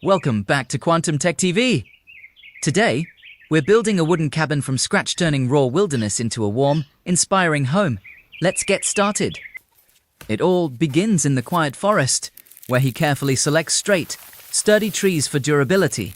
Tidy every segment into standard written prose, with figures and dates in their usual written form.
Welcome back to Quantum Tech TV. Today, we're building a wooden cabin from scratch, turning raw wilderness into a warm, inspiring home. Let's get started. It all begins in the quiet forest, where he carefully selects straight, sturdy trees for durability.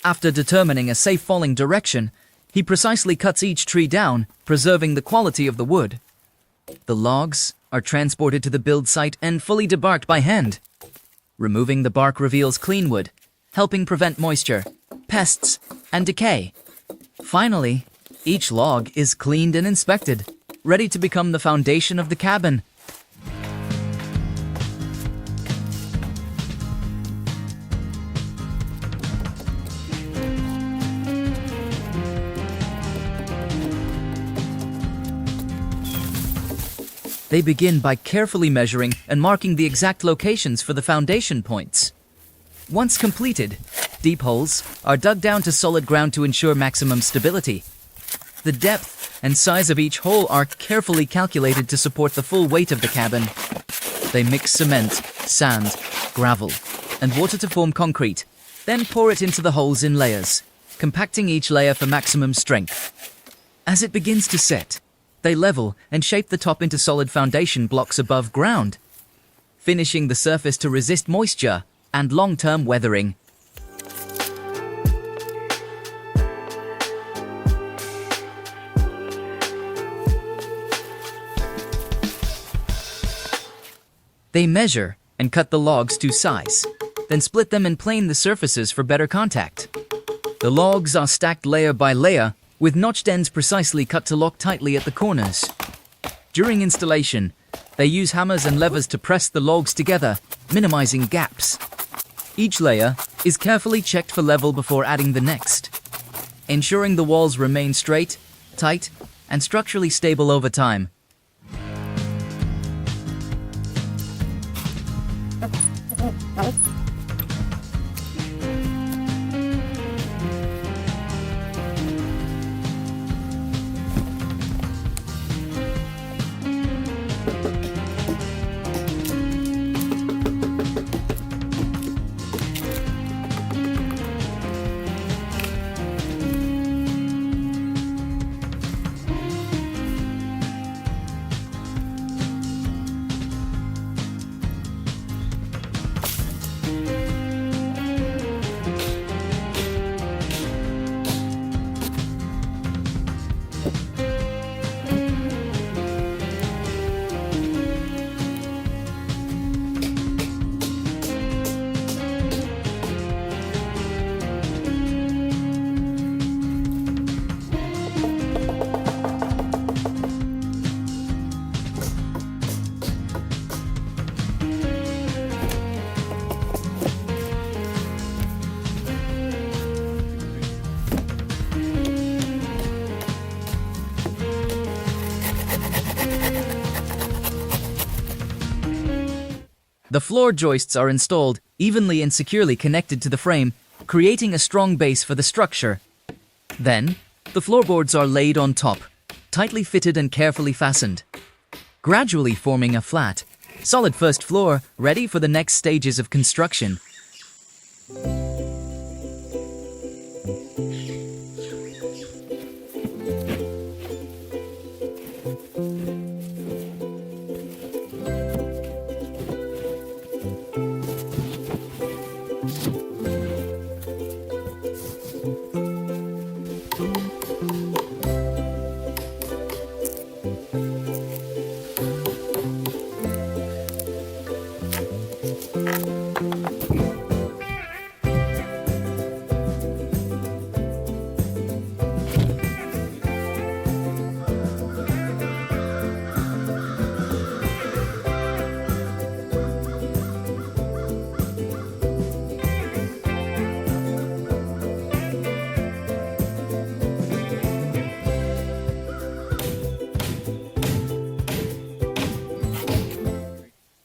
After determining a safe falling direction, he precisely cuts each tree down, preserving the quality of the wood. The logs are transported to the build site and fully debarked by hand. Removing the bark reveals clean wood, helping prevent moisture, pests, and decay. Finally, each log is cleaned and inspected, ready to become the foundation of the cabin. They begin by carefully measuring and marking the exact locations for the foundation points. Once completed, deep holes are dug down to solid ground to ensure maximum stability. The depth and size of each hole are carefully calculated to support the full weight of the cabin. They mix cement, sand, gravel, and water to form concrete, then pour it into the holes in layers, compacting each layer for maximum strength. As it begins to set, they level and shape the top into solid foundation blocks above ground, finishing the surface to resist moisture and long-term weathering. They measure and cut the logs to size, then split them and plane the surfaces for better contact. The logs are stacked layer by layer, with notched ends precisely cut to lock tightly at the corners. During installation, they use hammers and levers to press the logs together, minimizing gaps. Each layer is carefully checked for level before adding the next, ensuring the walls remain straight, tight, and structurally stable over time. The floor joists are installed, evenly and securely connected to the frame, creating a strong base for the structure. Then, the floorboards are laid on top, tightly fitted and carefully fastened, gradually forming a flat, solid first floor ready for the next stages of construction.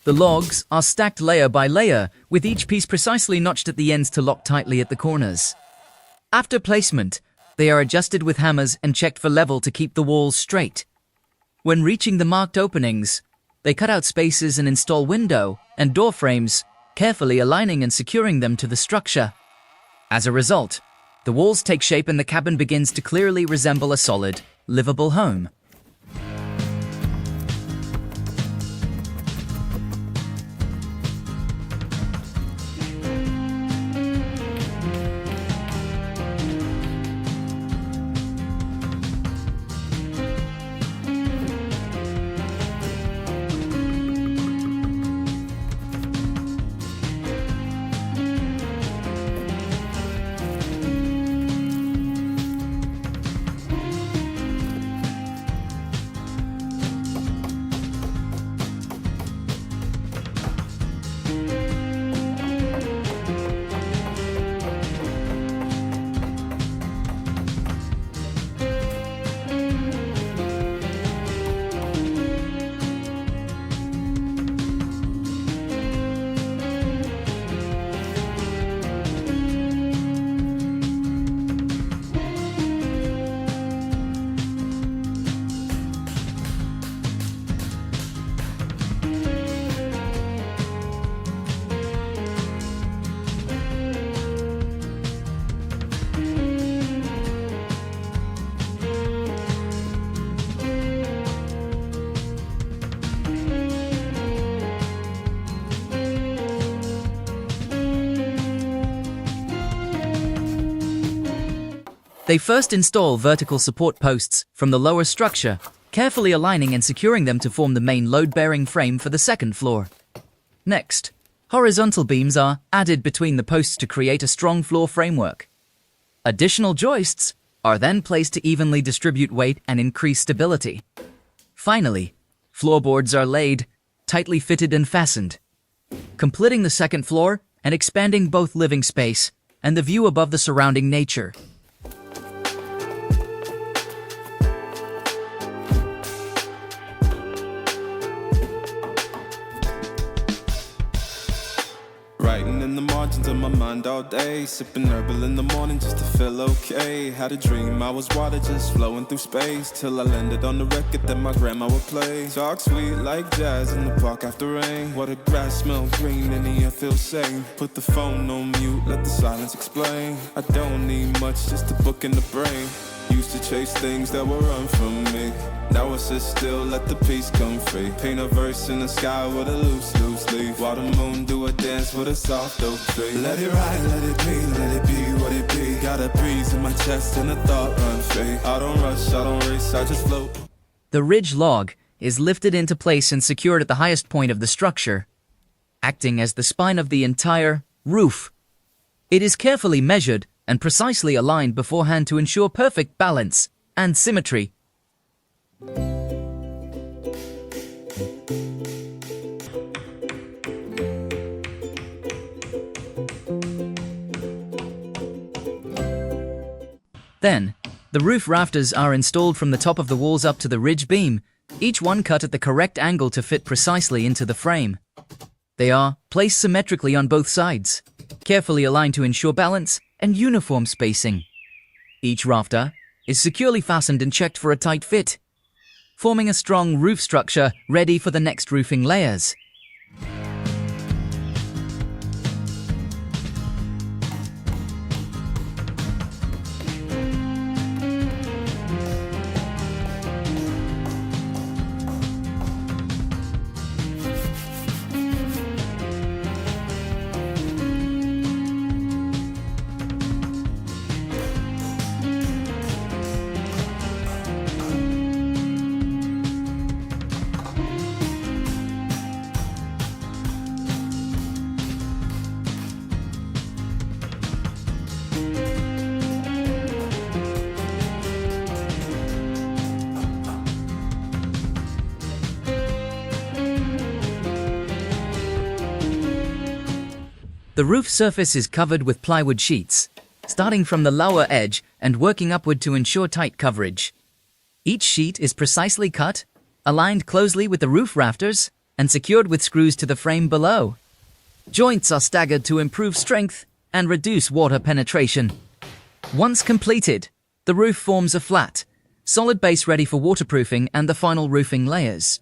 The logs are stacked layer by layer, with each piece precisely notched at the ends to lock tightly at the corners. After placement, they are adjusted with hammers and checked for level to keep the walls straight. When reaching the marked openings, they cut out spaces and install window and door frames, carefully aligning and securing them to the structure. As a result, the walls take shape and the cabin begins to clearly resemble a solid, livable home. They first install vertical support posts from the lower structure, carefully aligning and securing them to form the main load-bearing frame for the second floor. Next, horizontal beams are added between the posts to create a strong floor framework. Additional joists are then placed to evenly distribute weight and increase stability. Finally, floorboards are laid, tightly fitted and fastened, completing the second floor and expanding both living space and the view above the surrounding nature. Writing in the margins of my mind all day, sipping herbal in the morning just to feel okay. Had a dream I was water just flowing through space, till I landed on the record that my grandma would play. Talk sweet like jazz in the park after rain. What the grass smell green and the air feels sane. Put the phone on mute, let the silence explain. I don't need much, just a book in the brain. Used to chase things that would run from me. Now I sit still, let the peace come free. Paint a verse in the sky with a loose leaf. While the moon do a dance with a soft oak tree. Let it ride, let it be what it be. Got a breeze in my chest and a thought run free. I don't rush, I don't race, I just float. The ridge log is lifted into place and secured at the highest point of the structure, acting as the spine of the entire roof. It is carefully measured and precisely aligned beforehand to ensure perfect balance and symmetry. Then, the roof rafters are installed from the top of the walls up to the ridge beam, each one cut at the correct angle to fit precisely into the frame. They are placed symmetrically on both sides, carefully aligned to ensure balance and uniform spacing. Each rafter is securely fastened and checked for a tight fit, forming a strong roof structure ready for the next roofing layers. The roof surface is covered with plywood sheets, starting from the lower edge and working upward to ensure tight coverage. Each sheet is precisely cut, aligned closely with the roof rafters, and secured with screws to the frame below. Joints are staggered to improve strength and reduce water penetration. Once completed, the roof forms a flat, solid base ready for waterproofing and the final roofing layers.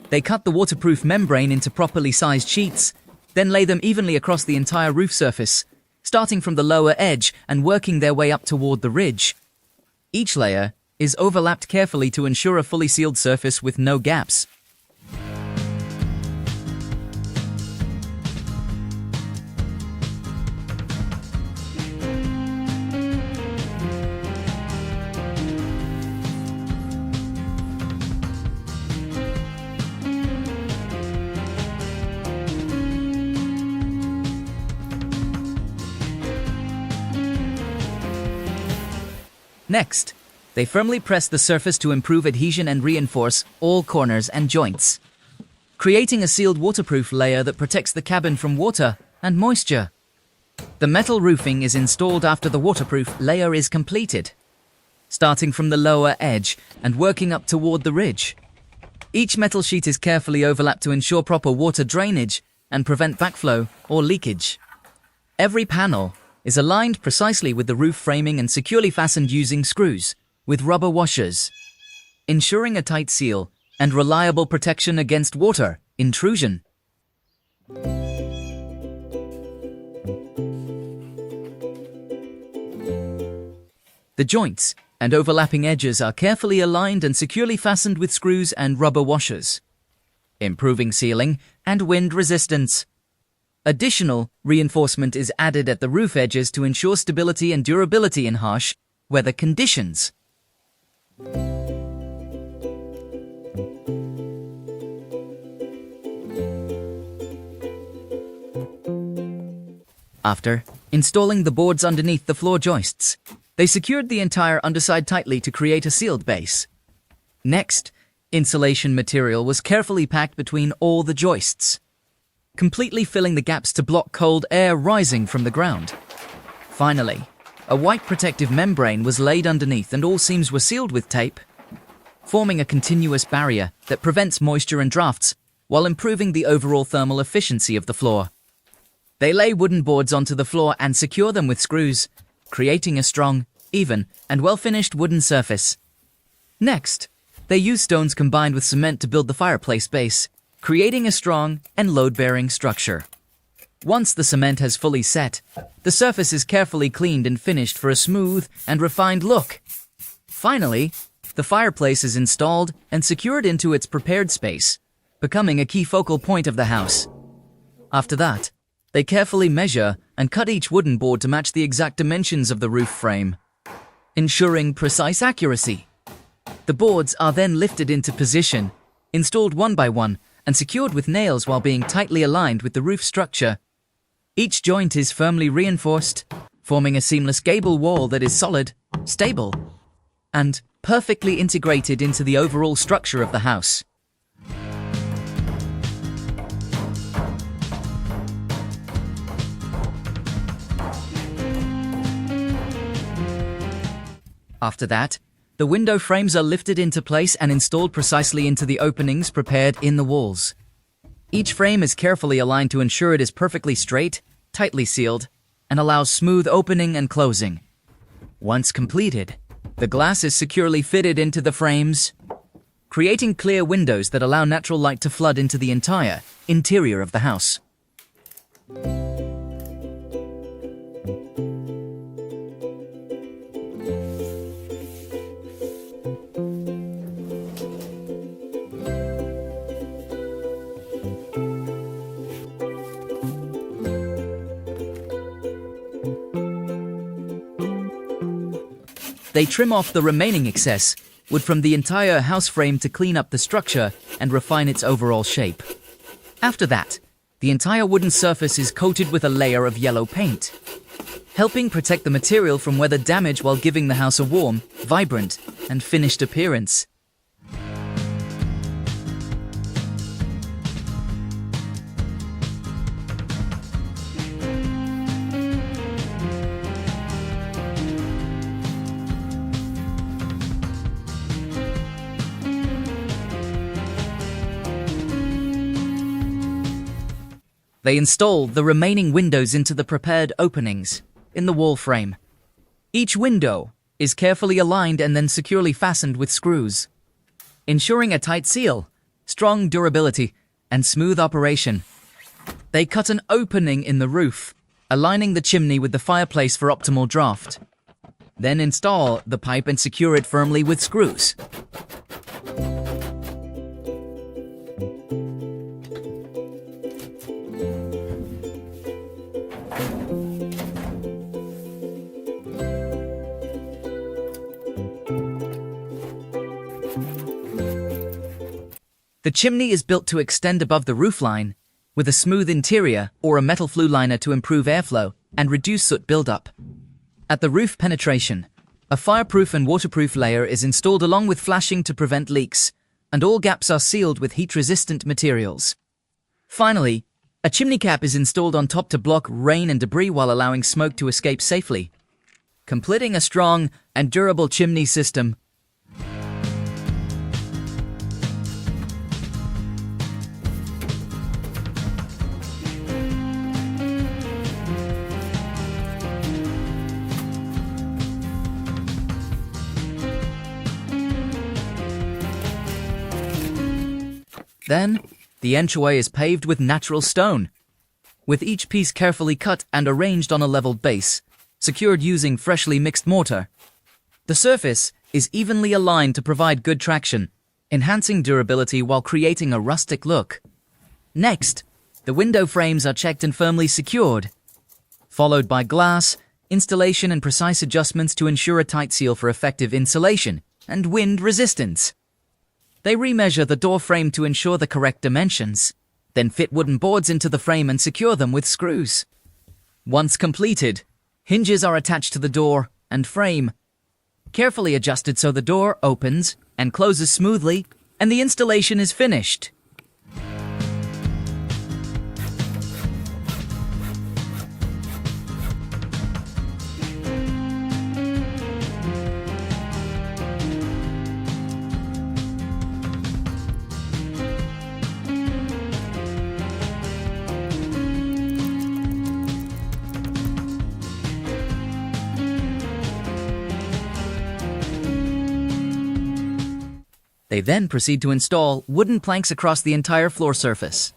They cut the waterproof membrane into properly sized sheets, then lay them evenly across the entire roof surface, starting from the lower edge and working their way up toward the ridge. Each layer is overlapped carefully to ensure a fully sealed surface with no gaps. Next, they firmly press the surface to improve adhesion and reinforce all corners and joints, creating a sealed waterproof layer that protects the cabin from water and moisture. The metal roofing is installed after the waterproof layer is completed, starting from the lower edge and working up toward the ridge. Each metal sheet is carefully overlapped to ensure proper water drainage and prevent backflow or leakage. Every panel is aligned precisely with the roof framing and securely fastened using screws with rubber washers, ensuring a tight seal and reliable protection against water intrusion. The joints and overlapping edges are carefully aligned and securely fastened with screws and rubber washers, improving sealing and wind resistance. Additional reinforcement is added at the roof edges to ensure stability and durability in harsh weather conditions. After installing the boards underneath the floor joists, they secured the entire underside tightly to create a sealed base. Next, insulation material was carefully packed between all the joists, completely filling the gaps to block cold air rising from the ground. Finally, a white protective membrane was laid underneath and all seams were sealed with tape, forming a continuous barrier that prevents moisture and drafts while improving the overall thermal efficiency of the floor. They lay wooden boards onto the floor and secure them with screws, creating a strong, even, and well-finished wooden surface. Next, they use stones combined with cement to build the fireplace base, creating a strong and load-bearing structure. Once the cement has fully set, the surface is carefully cleaned and finished for a smooth and refined look. Finally, the fireplace is installed and secured into its prepared space, becoming a key focal point of the house. After that, they carefully measure and cut each wooden board to match the exact dimensions of the roof frame, ensuring precise accuracy. The boards are then lifted into position, installed one by one, and secured with nails while being tightly aligned with the roof structure. Each joint is firmly reinforced, forming a seamless gable wall that is solid, stable, and perfectly integrated into the overall structure of the house. After that, the window frames are lifted into place and installed precisely into the openings prepared in the walls. Each frame is carefully aligned to ensure it is perfectly straight, tightly sealed, and allows smooth opening and closing. Once completed, the glass is securely fitted into the frames, creating clear windows that allow natural light to flood into the entire interior of the house. They trim off the remaining excess wood from the entire house frame to clean up the structure and refine its overall shape. After that, the entire wooden surface is coated with a layer of yellow paint, helping protect the material from weather damage while giving the house a warm, vibrant, and finished appearance. They install the remaining windows into the prepared openings in the wall frame. Each window is carefully aligned and then securely fastened with screws, ensuring a tight seal, strong durability, and smooth operation. They cut an opening in the roof, aligning the chimney with the fireplace for optimal draft. Then install the pipe and secure it firmly with screws. The chimney is built to extend above the roofline, with a smooth interior or a metal flue liner to improve airflow and reduce soot buildup. At the roof penetration, a fireproof and waterproof layer is installed along with flashing to prevent leaks, and all gaps are sealed with heat-resistant materials. Finally, a chimney cap is installed on top to block rain and debris while allowing smoke to escape safely, completing a strong and durable chimney system. Then, the entryway is paved with natural stone, with each piece carefully cut and arranged on a leveled base, secured using freshly mixed mortar. The surface is evenly aligned to provide good traction, enhancing durability while creating a rustic look. Next, the window frames are checked and firmly secured, followed by glass, installation and precise adjustments to ensure a tight seal for effective insulation and wind resistance. They remeasure the door frame to ensure the correct dimensions, then fit wooden boards into the frame and secure them with screws. Once completed, hinges are attached to the door and frame, carefully adjusted so the door opens and closes smoothly, and the installation is finished. They then proceed to install wooden planks across the entire floor surface,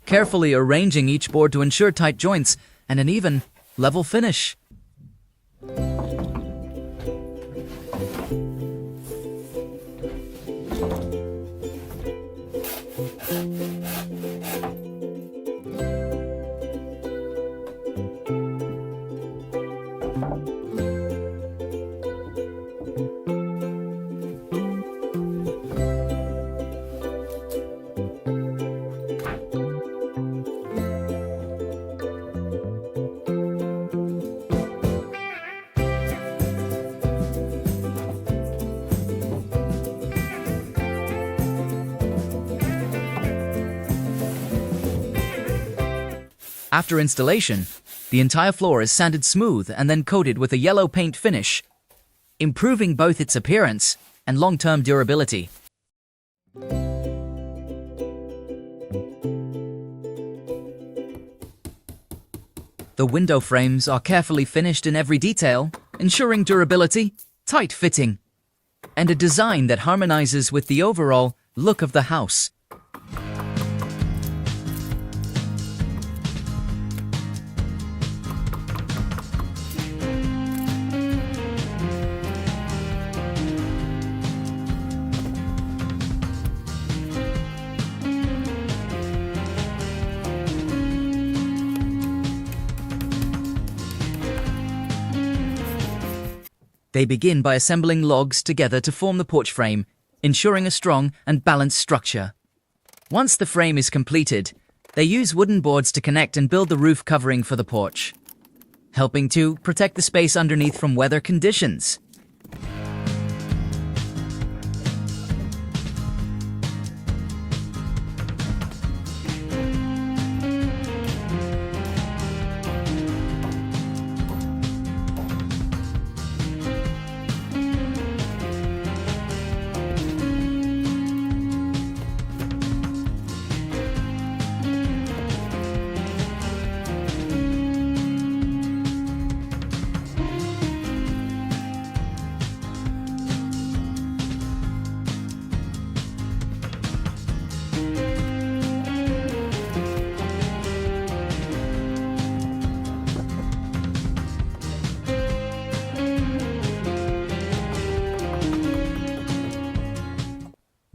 carefully arranging each board to ensure tight joints and an even, level finish. After installation, the entire floor is sanded smooth and then coated with a yellow paint finish, improving both its appearance and long-term durability. The window frames are carefully finished in every detail, ensuring durability, tight fitting, and a design that harmonizes with the overall look of the house. They begin by assembling logs together to form the porch frame, ensuring a strong and balanced structure. Once the frame is completed, they use wooden boards to connect and build the roof covering for the porch, helping to protect the space underneath from weather conditions.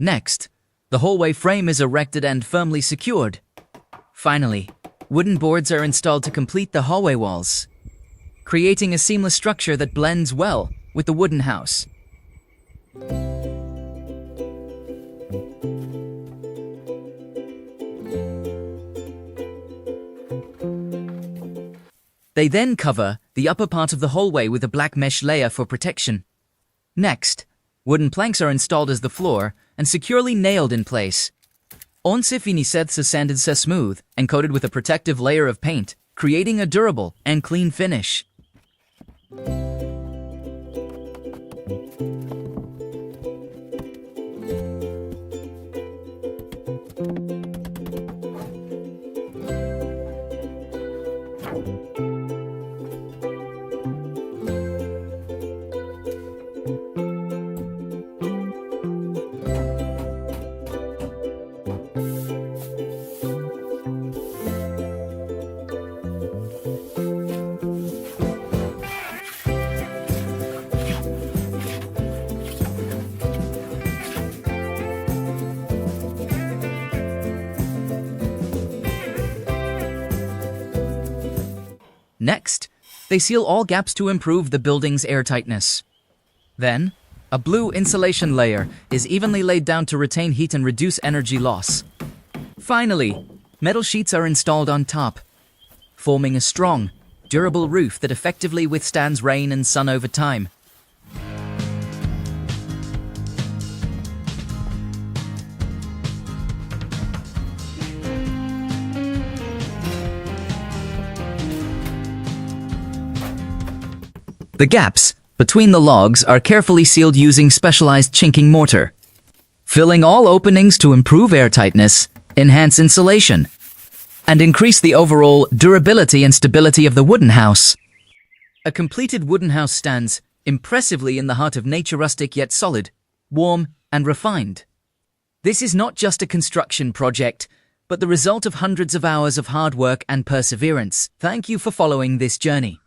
Next, the hallway frame is erected and firmly secured. Finally, wooden boards are installed to complete the hallway walls, creating a seamless structure that blends well with the wooden house. They then cover the upper part of the hallway with a black mesh layer for protection. Next, wooden planks are installed as the floor and securely nailed in place. Once finished, sanded smooth and coated with a protective layer of paint, creating a durable and clean finish. Next, they seal all gaps to improve the building's airtightness. Then, a blue insulation layer is evenly laid down to retain heat and reduce energy loss. Finally, metal sheets are installed on top, forming a strong, durable roof that effectively withstands rain and sun over time. The gaps between the logs are carefully sealed using specialized chinking mortar, filling all openings to improve airtightness, enhance insulation, and increase the overall durability and stability of the wooden house. A completed wooden house stands impressively in the heart of nature, rustic yet solid, warm and refined. This is not just a construction project, but the result of hundreds of hours of hard work and perseverance. Thank you for following this journey.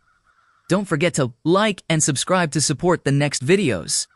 Don't forget to like and subscribe to support the next videos.